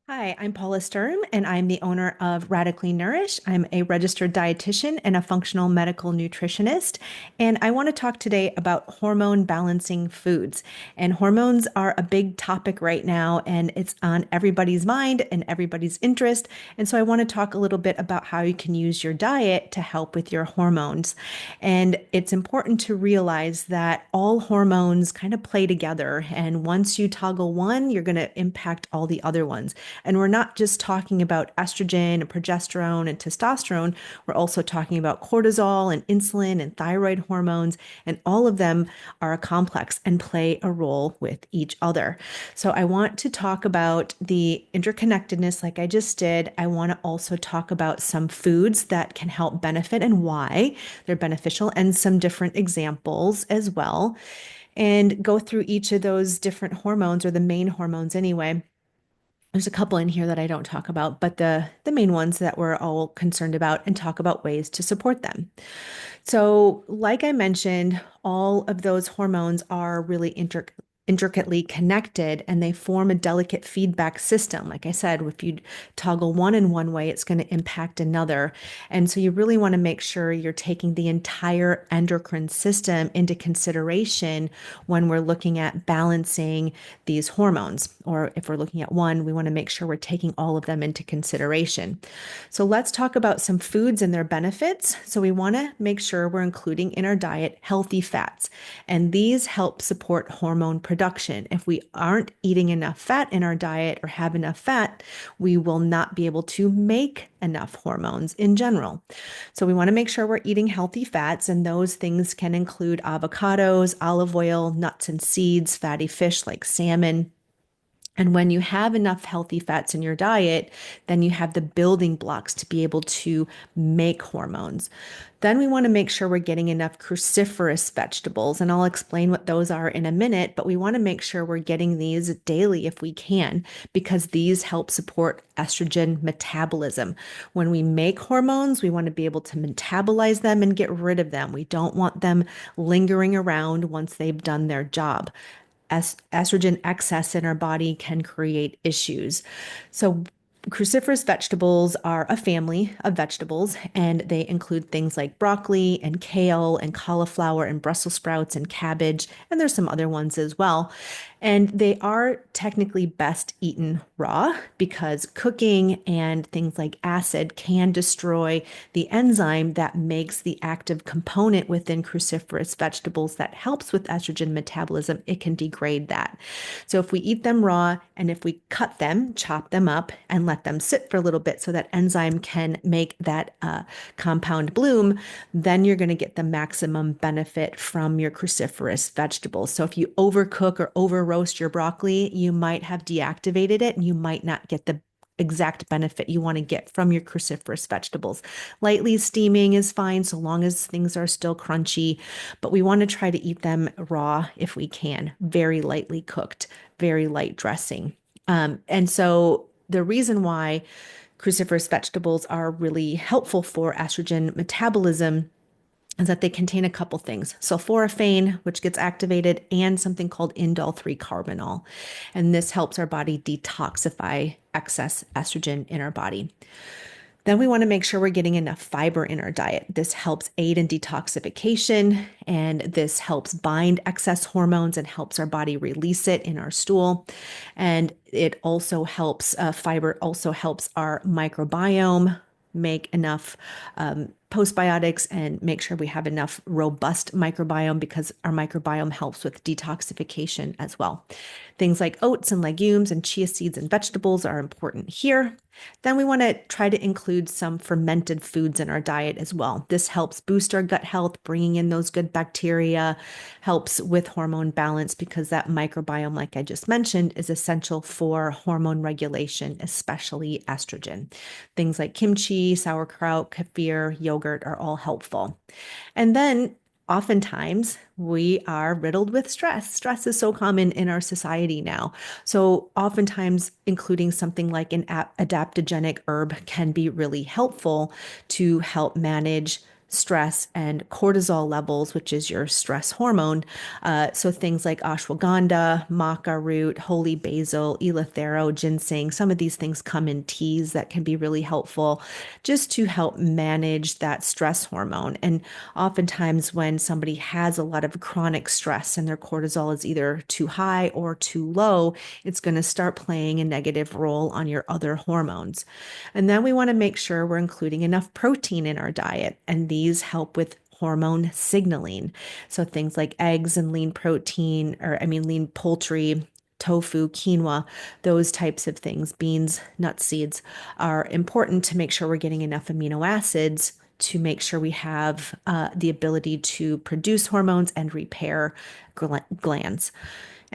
Hi, I'm Paula Sturm, and I'm the owner of Radically Nourish. I'm a registered dietitian and a functional medical nutritionist. And I want to talk today about hormone balancing foods. And hormones are a big topic right now, and it's on everybody's mind and everybody's interest. And so I want to talk a little bit about how you can use your diet to help with your hormones. And it's important to realize that all hormones kind of play together. And once you toggle one, you're going to impact all the other ones. And we're not just talking about estrogen and progesterone and testosterone. We're also talking about cortisol and insulin and thyroid hormones. And all of them are a complex and play a role with each other. So I want to talk about the interconnectedness, like I just did. I want to also talk about some foods that can help benefit and why they're beneficial, and some different examples as well, and go through each of those different hormones, or the main hormones anyway. There's a couple in here that I don't talk about, but the main ones that we're all concerned about, and talk about ways to support them. So, like I mentioned, all of those hormones are really intricately connected, and they form a delicate feedback system. Like I said, if you toggle one in one way, it's going to impact another. And so you really want to make sure you're taking the entire endocrine system into consideration when we're looking at balancing these hormones. Or if we're looking at one, we want to make sure we're taking all of them into consideration. So let's talk about some foods and their benefits. So we want to make sure we're including in our diet healthy fats, and these help support hormone production. If we aren't eating enough fat in our diet or have enough fat, we will not be able to make enough hormones in general. So we want to make sure we're eating healthy fats, and those things can include avocados, olive oil, nuts and seeds, fatty fish like salmon. And when you have enough healthy fats in your diet, then you have the building blocks to be able to make hormones. Then we want to make sure we're getting enough cruciferous vegetables, and I'll explain what those are in a minute, but we want to make sure we're getting these daily if we can, because these help support estrogen metabolism. When we make hormones, we want to be able to metabolize them and get rid of them. We don't want them lingering around once they've done their job. Estrogen excess in our body can create issues. So, cruciferous vegetables are a family of vegetables, and they include things like broccoli and kale and cauliflower and Brussels sprouts and cabbage, and there's some other ones as well. And they are technically best eaten raw, because cooking and things like acid can destroy the enzyme that makes the active component within cruciferous vegetables that helps with estrogen metabolism. It can degrade that. So if we eat them raw, and if we cut them, chop them up, and let them sit for a little bit so that enzyme can make that compound bloom, then you're going to get the maximum benefit from your cruciferous vegetables. So if you overcook or over roast your broccoli, you might have deactivated it, and you might not get the exact benefit you want to get from your cruciferous vegetables. Lightly steaming is fine so long as things are still crunchy, but we want to try to eat them raw if we can, very lightly cooked, very light dressing. And so the reason why cruciferous vegetables are really helpful for estrogen metabolism is that they contain a couple things: sulforaphane, which gets activated, and something called indole 3 carbinol. And this helps our body detoxify excess estrogen in our body. Then we want to make sure we're getting enough fiber in our diet. This helps aid in detoxification, and this helps bind excess hormones and helps our body release it in our stool. And it also helps, fiber also helps our microbiome make enough postbiotics and make sure we have enough robust microbiome, because our microbiome helps with detoxification as well. Things like oats and legumes and chia seeds and vegetables are important here. Then we want to try to include some fermented foods in our diet as well. This helps boost our gut health, bringing in those good bacteria, helps with hormone balance, because that microbiome, like I just mentioned, is essential for hormone regulation, especially estrogen. Things like kimchi, sauerkraut, kefir, yogurt are all helpful. And then oftentimes we are riddled with stress. Stress is so common in our society now. So oftentimes including something like an adaptogenic herb can be really helpful to help manage stress, and cortisol levels, which is your stress hormone. So things like ashwagandha, maca root, holy basil, eleuthero, ginseng, some of these things come in teas that can be really helpful just to help manage that stress hormone. And oftentimes when somebody has a lot of chronic stress and their cortisol is either too high or too low, it's going to start playing a negative role on your other hormones. And then we want to make sure we're including enough protein in our diet, and these help with hormone signaling. So things like eggs and lean protein, or I mean, lean poultry, tofu, quinoa, those types of things, beans, nuts, seeds are important to make sure we're getting enough amino acids to make sure we have the ability to produce hormones and repair glands.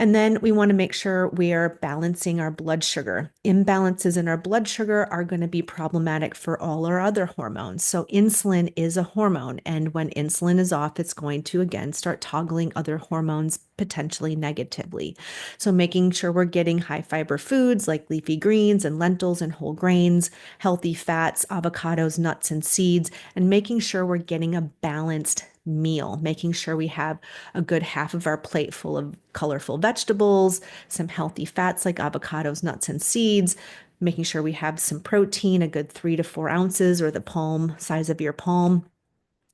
And then we want to make sure we are balancing our blood sugar. Imbalances in our blood sugar are going to be problematic for all our other hormones. So insulin is a hormone, and when insulin is off, it's going to again start toggling other hormones potentially negatively. So making sure we're getting high fiber foods like leafy greens and lentils and whole grains, healthy fats, avocados, nuts, and seeds, and making sure we're getting a balanced meal, making sure we have a good half of our plate full of colorful vegetables, some healthy fats like avocados, nuts, and seeds, making sure we have some protein, a good 3 to 4 ounces or the palm size of your palm.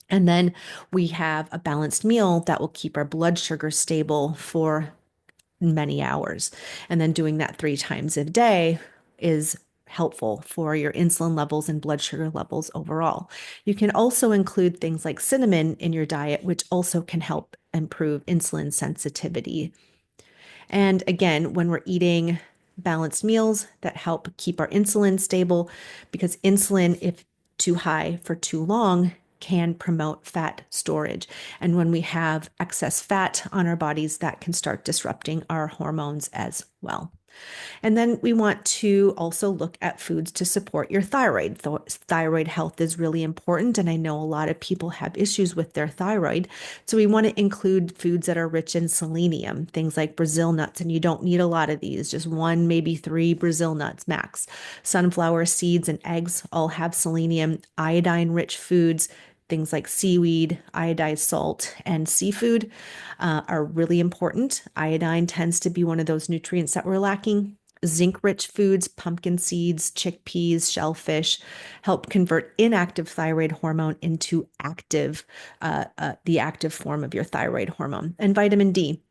And then we have a balanced meal that will keep our blood sugar stable for many hours. And then doing that 3 times a day is helpful for your insulin levels and blood sugar levels overall. You can also include things like cinnamon in your diet, which also can help improve insulin sensitivity. And again, when we're eating balanced meals that help keep our insulin stable, because insulin, if too high for too long, can promote fat storage. And when we have excess fat on our bodies, that can start disrupting our hormones as well. And then we want to also look at foods to support your thyroid. Thyroid health is really important, and I know a lot of people have issues with their thyroid. So we want to include foods that are rich in selenium, things like Brazil nuts, and you don't need a lot of these, just 1, maybe 3 Brazil nuts max. Sunflower seeds and eggs all have selenium. Iodine-rich foods, things like seaweed, iodized salt, and seafood are really important. Iodine tends to be one of those nutrients that we're lacking. Zinc-rich foods, pumpkin seeds, chickpeas, shellfish help convert inactive thyroid hormone into the active form of your thyroid hormone. And vitamin D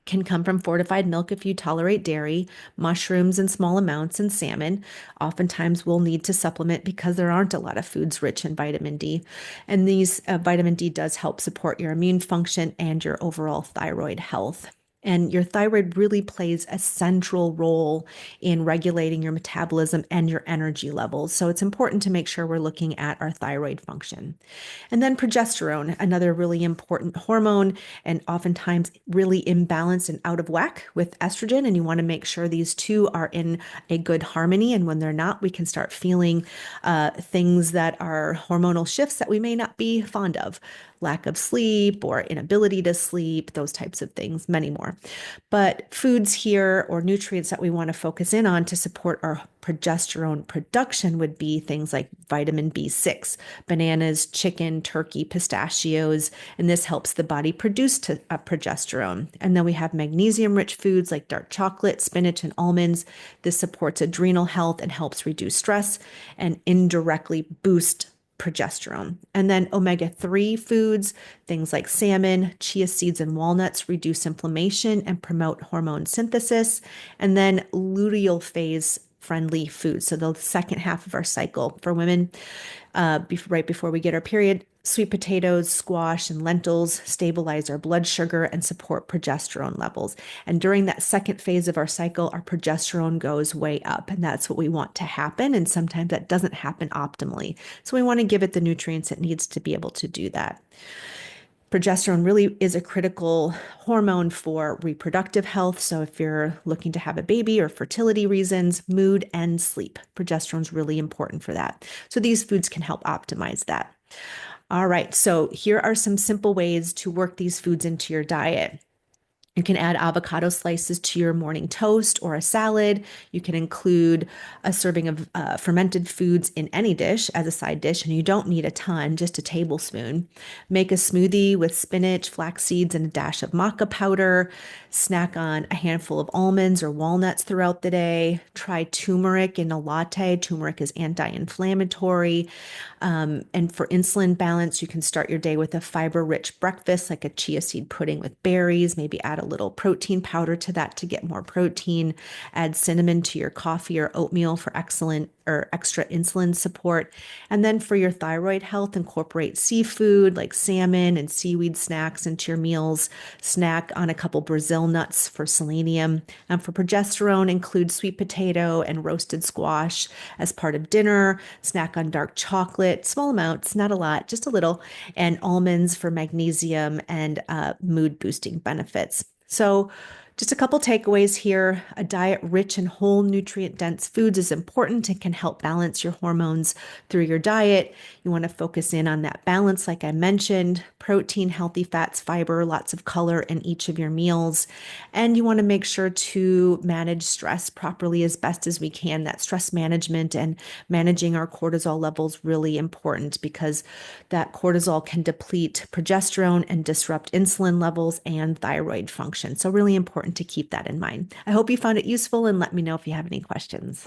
can come from fortified milk if you tolerate dairy, mushrooms in small amounts, and salmon. Oftentimes, we'll need to supplement because there aren't a lot of foods rich in vitamin D. And these vitamin D does help support your immune function and your overall thyroid health. And your thyroid really plays a central role in regulating your metabolism and your energy levels. So it's important to make sure we're looking at our thyroid function. And then progesterone, another really important hormone, and oftentimes really imbalanced and out of whack with estrogen. And you want to make sure these two are in a good harmony. And when they're not, we can start feeling things that are hormonal shifts that we may not be fond of. Lack of sleep or inability to sleep, those types of things, many more. But foods here or nutrients that we want to focus in on to support our progesterone production would be things like vitamin B6, bananas, chicken, turkey, pistachios, and this helps the body produce progesterone. And then we have magnesium-rich foods like dark chocolate, spinach, and almonds. This supports adrenal health and helps reduce stress and indirectly boost progesterone. And then omega-3 foods, things like salmon, chia seeds, and walnuts reduce inflammation and promote hormone synthesis. And then luteal phase friendly foods. So the second half of our cycle for women, right before we get our period, sweet potatoes, squash, and lentils stabilize our blood sugar and support progesterone levels. And during that second phase of our cycle, our progesterone goes way up, and that's what we want to happen. And sometimes that doesn't happen optimally. So we want to give it the nutrients it needs to be able to do that. Progesterone really is a critical hormone for reproductive health. So if you're looking to have a baby or fertility reasons, mood, and sleep, progesterone is really important for that. So these foods can help optimize that. All right, so here are some simple ways to work these foods into your diet. You can add avocado slices to your morning toast or a salad. You can include a serving of fermented foods in any dish as a side dish, and you don't need a ton, just a tablespoon. Make a smoothie with spinach, flax seeds, and a dash of maca powder. Snack on a handful of almonds or walnuts throughout the day. Try turmeric in a latte. Turmeric is anti-inflammatory. And for insulin balance, you can start your day with a fiber-rich breakfast like a chia seed pudding with berries. Maybe add a little protein powder to that to get more protein. Add cinnamon to your coffee or oatmeal for excellent or extra insulin support. And then for your thyroid health, incorporate seafood like salmon and seaweed snacks into your meals. Snack on a couple Brazil nuts for selenium. And for progesterone, include sweet potato and roasted squash as part of dinner. Snack on dark chocolate, small amounts, not a lot, just a little, and almonds for magnesium and mood boosting benefits. So, just a couple takeaways here. A diet rich in whole nutrient dense foods is important and can help balance your hormones through your diet. You want to focus in on that balance, like I mentioned, protein, healthy fats, fiber, lots of color in each of your meals. And you want to make sure to manage stress properly as best as we can. That stress management and managing our cortisol levels really important because that cortisol can deplete progesterone and disrupt insulin levels and thyroid function. So really important to keep that in mind. I hope you found it useful and let me know if you have any questions.